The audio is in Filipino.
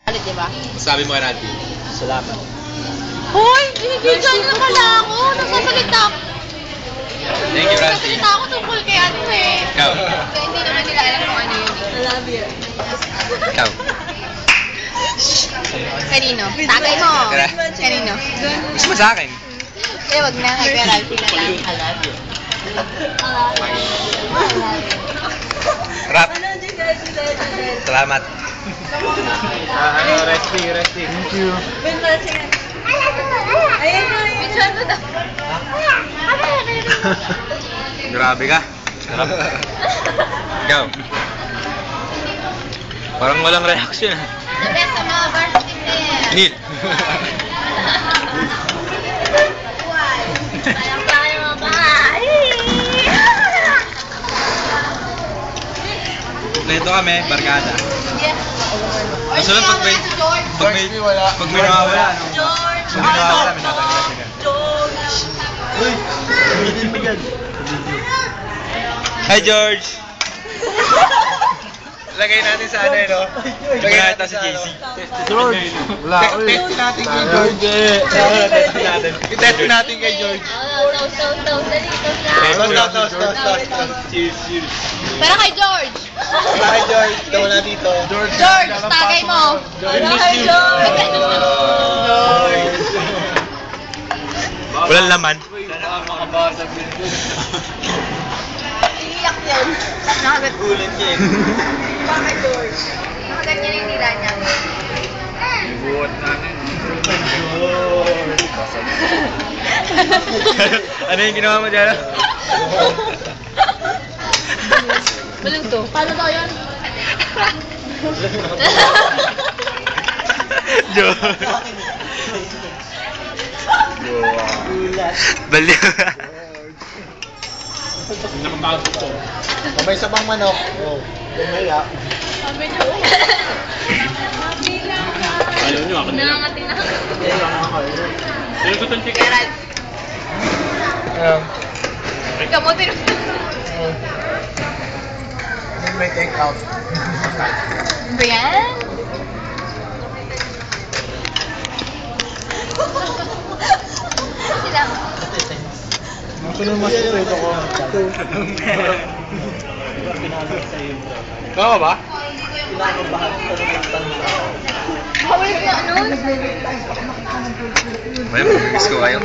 Diba? Sabi mo, Randy. Salamat. Hoy! Binibigyan na pala ako! Nagsasalita ako! Thank you, Randy. Nagsasalita ako tungkol kay ano eh. Ikaw. Kaya hindi naman nila alam kung ano yun. I love you. Ikaw. Kanino? Tagay mo! Kanino? Gusto mo sa akin? Eh, wag na. Kay Ralphie na lang. I love you. Rap. Salamat. Resting. Thank you. Ayun na. Picture mo daw. Grabe ka. Sarap. Ikaw. Parang walang reaction. The best sa mga varsity players. Neil. Sayang tayo mga bahay. Kompleto kami, barkada. Yes. Kasunod pag may nawawala, no? George! Pag may nawawala, may natanggal sila. George! Uy! Pagdating mo dyan. Hi, George! Lagay natin sa ano, no? Lagay natin si JC. George! Wala ko eh. Test natin kay George. Test natin kay George. Cheers. Pero kay George! Hi, George. Ito na dito. George, tagay mo! George! Walang laman. Iiyak yan. Nakagat. Ulan yan. Bakit George? Nakagat niya yung nila niya. Buot natin. Ano yung ginawa mo dyan? Balong to. Paano daw yun? George. Ulat. Baliw. Nakapagod ko. Kamay sa bang manok. Oh. Kumaya. Sabi niyo. Ayaw nyo ako nila. Nangangating na. Ayaw ko itong chicken. Gerald. Kamutin. May take out. Ba yan? Sila. Ako na mas ito ko. Ikaw ba? Bawal na ano? May miss ko kayo.